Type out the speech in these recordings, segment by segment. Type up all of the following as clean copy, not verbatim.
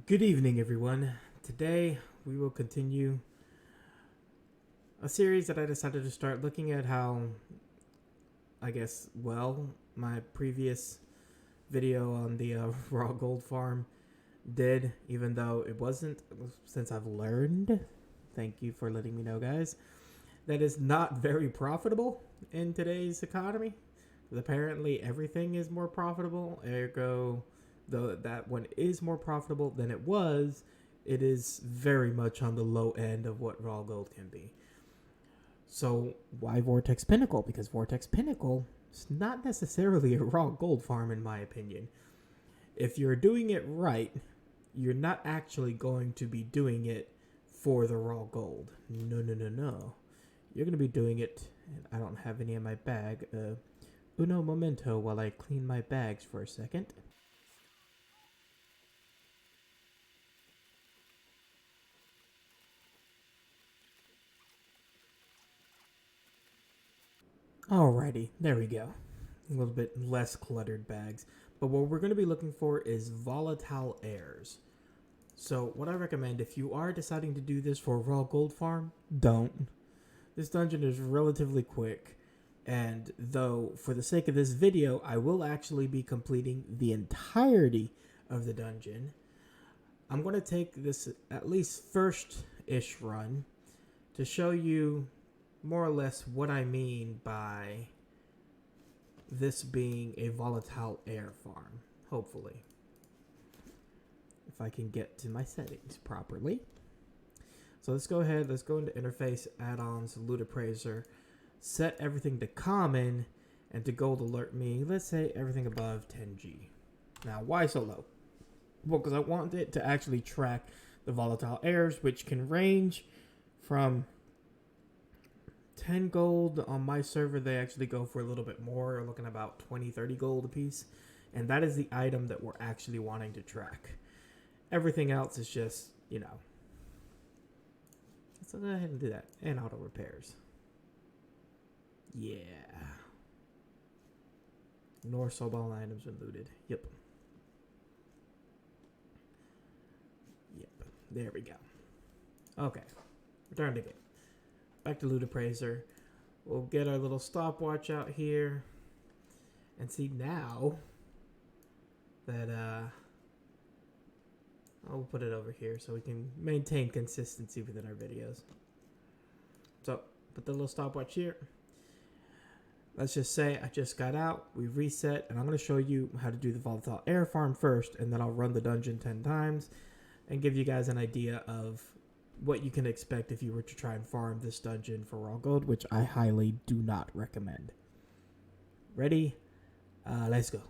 Good evening, everyone. Today we will continue a series that I decided to start looking at how, my previous video on the raw gold farm did, even though it wasn't, since I've learned, thank you for letting me know, guys, that is not very profitable in today's economy. Apparently, everything is more profitable, ergo, though that one is more profitable than it was, it is very much on the low end of what raw gold can be. So why Vortex Pinnacle? Because Vortex Pinnacle is not necessarily a raw gold farm, in my opinion. If you're doing it right, you're not actually going to be doing it for the raw gold. No. You're going to be doing it, and I don't have any in my bag. Uno momento while I clean my bags for a second. Alrighty, there we go. A little bit less cluttered bags. But what we're going to be looking for is volatile airs. So what I recommend, if you are deciding to do this for a raw gold farm, don't. This dungeon is relatively quick. And though, for the sake of this video, I will actually be completing the entirety of the dungeon, I'm going to take this at least first-ish run to show you more or less what I mean by this being a volatile air farm, hopefully. If I can get to my settings properly. So let's go ahead, let's go into interface, add-ons, loot appraiser, set everything to common, and to gold alert me, let's say everything above 10G. Now, why so low? Well, because I want it to actually track the volatile airs, which can range from 10 gold. On my server, they actually go for a little bit more. We're looking about 20, 30 gold a piece. And that is the item that we're actually wanting to track. Everything else is just, So go ahead and do that. And auto repairs. Yeah. Nor soul items been looted. Yep. There we go. Okay. Return to game. Back to loot appraiser. We'll get our little stopwatch out here. And see now that I'll put it over here so we can maintain consistency within our videos. So, put the little stopwatch here. Let's just say I just got out, we reset, and I'm going to show you how to do the volatile air farm first, and then I'll run the dungeon 10 times and give you guys an idea of what you can expect if you were to try and farm this dungeon for raw gold, which I highly do not recommend. Ready? Let's go.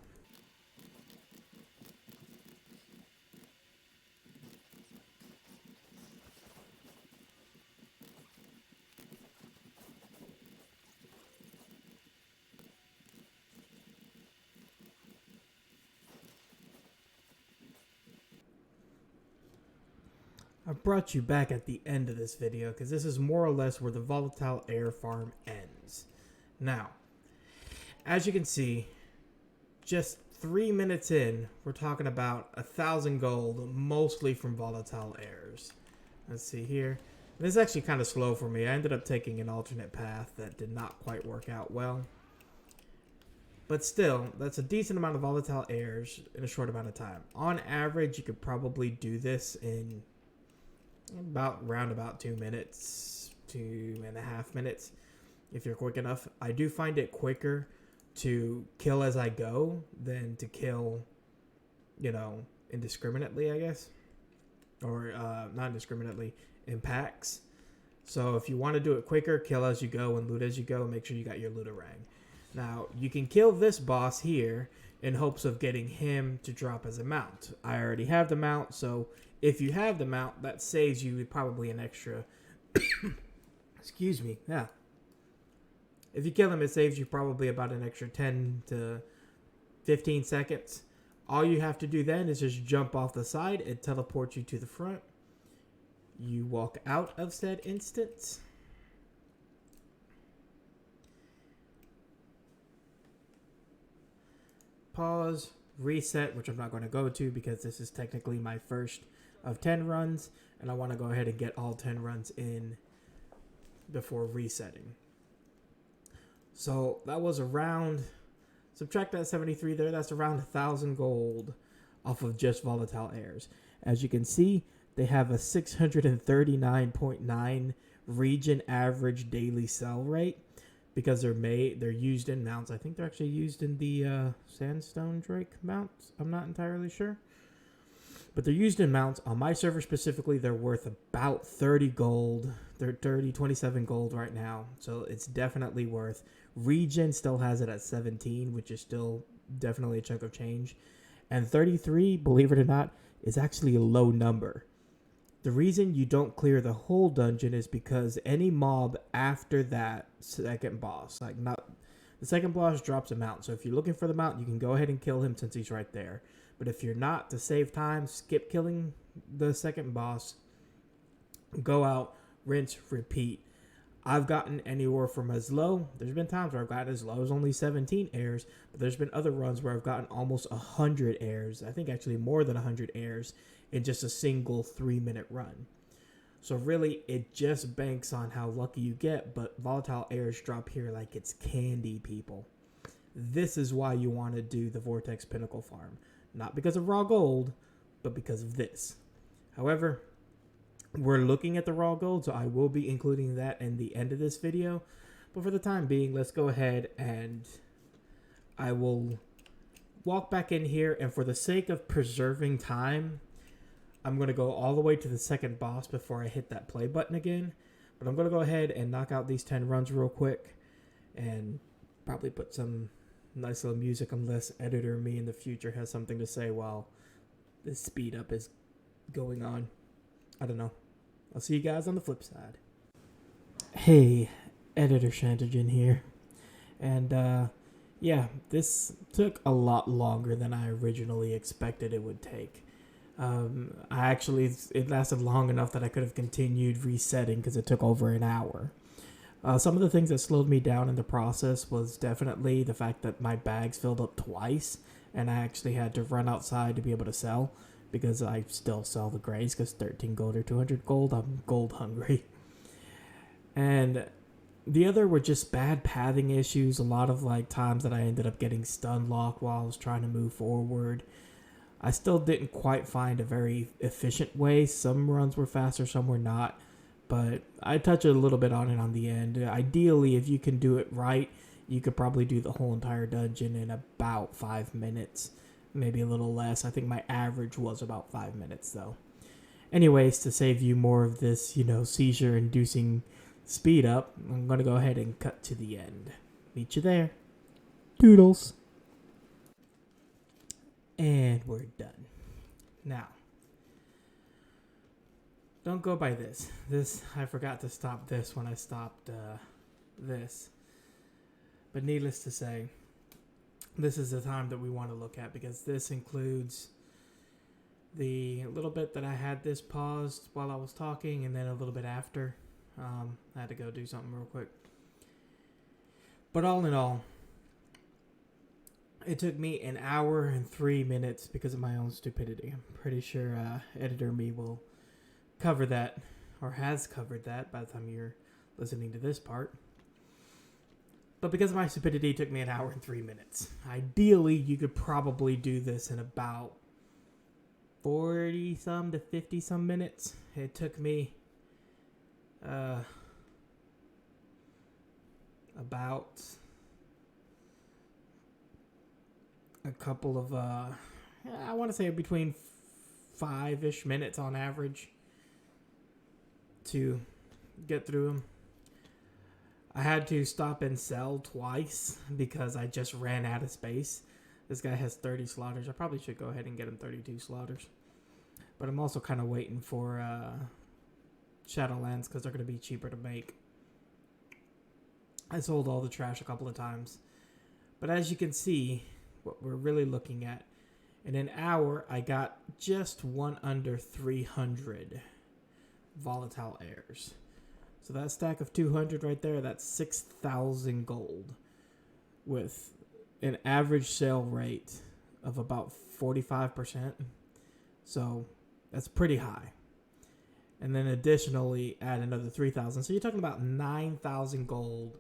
I brought you back at the end of this video because this is more or less where the volatile air farm ends. Now, as you can see, just 3 minutes in, we're talking about 1,000 gold, mostly from volatile airs. Let's see here. This is actually kind of slow for me. I ended up taking an alternate path that did not quite work out well. But still, that's a decent amount of volatile airs in a short amount of time. On average, you could probably do this in around about 2 minutes, 2.5 minutes, if you're quick enough. I do find it quicker to kill as I go than to kill, indiscriminately, I guess. Or not indiscriminately, in packs. So if you want to do it quicker, kill as you go and loot as you go. Make sure you got your looterang. Now, you can kill this boss here in hopes of getting him to drop as a mount. I already have the mount, so if you have the mount, that saves you probably an extra... Excuse me, yeah. If you kill him, it saves you probably about an extra 10 to 15 seconds. All you have to do then is just jump off the side. It teleports you to the front. You walk out of said instance. Pause, reset, which I'm not going to go to because this is technically my first of 10 runs, and I want to go ahead and get all 10 runs in before resetting. So that was around, subtract that 73 there, that's around 1,000 gold off of just volatile airs. As you can see, they have a 639.9 region average daily sell rate because they're used in mounts. I think they're actually used in the Sandstone Drake mounts. I'm not entirely sure. But they're used in mounts. On my server specifically, they're worth about 30 gold. They're 27 gold right now. So it's definitely worth. Region still has it at 17, which is still definitely a chunk of change. And 33, believe it or not, is actually a low number. The reason you don't clear the whole dungeon is because any mob after that second boss, like not the second boss drops a mount. So if you're looking for the mount, you can go ahead and kill him since he's right there. But if you're not, to save time, skip killing the second boss, go out, rinse, repeat. I've gotten anywhere from as low, there's been times where I've gotten as low as only 17 airs, but there's been other runs where I've gotten almost 100 airs. I think actually more than 100 airs in just a single 3-minute run. So really, it just banks on how lucky you get, but volatile airs drop here like it's candy, people. This is why you want to do the Vortex Pinnacle farm. Not because of raw gold, but because of this. However, we're looking at the raw gold, so I will be including that in the end of this video. But for the time being, let's go ahead and I will walk back in here. And for the sake of preserving time, I'm going to go all the way to the second boss before I hit that play button again. But I'm going to go ahead and knock out these 10 runs real quick and probably put some nice little music unless editor me in the future has something to say while this speed up is going on. I don't know. I'll see you guys on the flip side. Hey, editor Shantogen here. And yeah, this took a lot longer than I originally expected it would take. It lasted long enough that I could have continued resetting because it took over an hour. Some of the things that slowed me down in the process was definitely the fact that my bags filled up twice, and I actually had to run outside to be able to sell, because I still sell the grays, because 13 gold or 200 gold, I'm gold hungry. And the other were just bad pathing issues, a lot of like times that I ended up getting stun locked while I was trying to move forward. I still didn't quite find a very efficient way. Some runs were faster, some were not. But I touch a little bit on it on the end. Ideally, if you can do it right, you could probably do the whole entire dungeon in about 5 minutes. Maybe a little less. I think my average was about 5 minutes, though. Anyways, to save you more of this, seizure-inducing speed up, I'm going to go ahead and cut to the end. Meet you there. Doodles. And we're done. Now, don't go by this. I forgot to stop this when I stopped this. But needless to say, this is the time that we want to look at, because this includes the little bit that I had this paused while I was talking, and then a little bit after. I had to go do something real quick. But all in all, it took me an hour and 3 minutes because of my own stupidity. I'm pretty sure editor me will cover that, or has covered that by the time you're listening to this part. But because of my stupidity, it took me an hour and 3 minutes. Ideally, you could probably do this in about 40-some to 50-some minutes. It took me about a couple of, I want to say between 5-ish minutes on average to get through them. I had to stop and sell twice because I just ran out of space. This guy has 30 slaughters. I probably should go ahead and get him 32 slaughters. But I'm also kind of waiting for Shadowlands because they're going to be cheaper to make. I sold all the trash a couple of times. But as you can see, what we're really looking at, in an hour, I got just one under 300 volatile airs. So that stack of 200 right there, that's 6,000 gold with an average sale rate of about 45%. So That's pretty high. And then additionally add another 3,000. So you're talking about 9,000 gold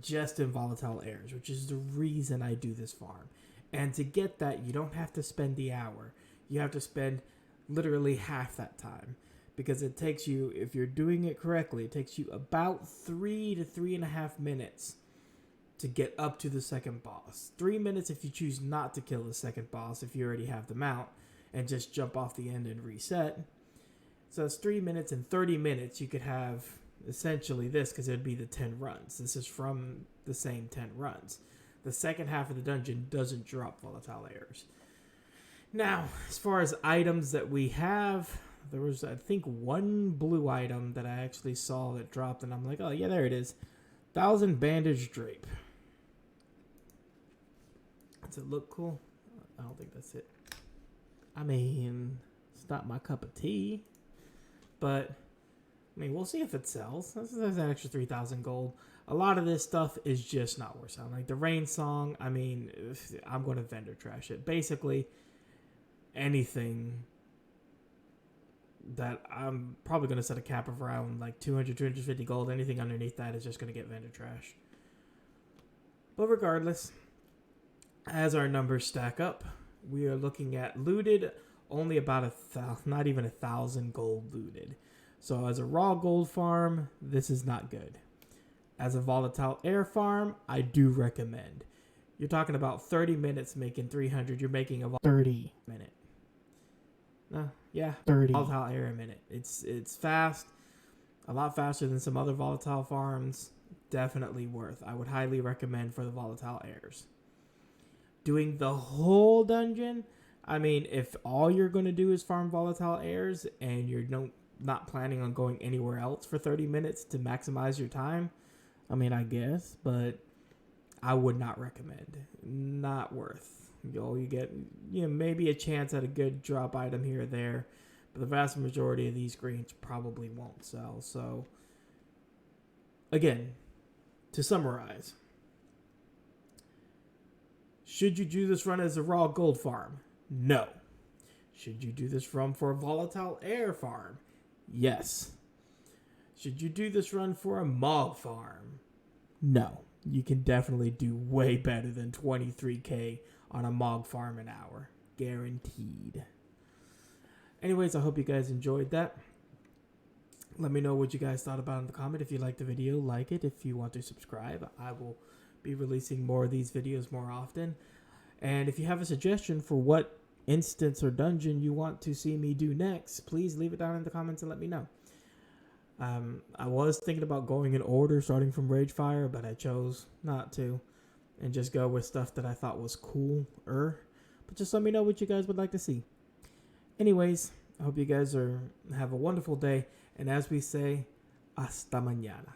just in volatile airs, which is the reason I do this farm. And to get that, you don't have to spend the hour. You have to spend literally half that time. Because it takes you, if you're doing it correctly, it takes you about 3 to 3.5 minutes to get up to the second boss. 3 minutes if you choose not to kill the second boss, if you already have the mount, and just jump off the end and reset. So it's 3 minutes and 30 minutes. You could have essentially this, because it'd be the 10 runs. This is from the same 10 runs. The second half of the dungeon doesn't drop volatile airs. Now, as far as items that we have, there was, I think, one blue item that I actually saw that dropped, and I'm like, oh, yeah, there it is. 1,000 bandage drape. Does it look cool? I don't think that's it. I mean, it's not my cup of tea, but, I mean, we'll see if it sells. This is an extra 3,000 gold. A lot of this stuff is just not worth selling. Like the Rain Song, I mean, I'm going to vendor trash it. Basically, anything that I'm probably going to set a cap of around like 200, 250 gold. Anything underneath that is just going to get vendor trash. But regardless, as our numbers stack up, we are looking at looted only about not even 1,000 gold looted. So as a raw gold farm, this is not good. As a volatile air farm, I do recommend. You're talking about 30 minutes making 300. You're making a 30 minute. No, yeah, 30 volatile air a minute. It's fast, a lot faster than some other volatile farms. Definitely worth. I would highly recommend for the volatile airs. Doing the whole dungeon, I mean, if all you're going to do is farm volatile airs and you're not planning on going anywhere else for 30 minutes to maximize your time, I mean, I guess, but I would not recommend. Not worth. You get, maybe a chance at a good drop item here or there, but the vast majority of these greens probably won't sell. So, again, to summarize, should you do this run as a raw gold farm? No. Should you do this run for a volatile air farm? Yes. Should you do this run for a mog farm? No. You can definitely do way better than 23k on a mog farm an hour. Guaranteed. Anyways, I hope you guys enjoyed that. Let me know what you guys thought about in the comment. If you liked the video, like it. If you want to subscribe, I will be releasing more of these videos more often. And if you have a suggestion for what instance or dungeon you want to see me do next, please leave it down in the comments and let me know. I was thinking about going in order, starting from Ragefire, but I chose not to and just go with stuff that I thought was cooler. But just let me know what you guys would like to see. Anyways, I hope you guys have a wonderful day. And as we say, hasta mañana.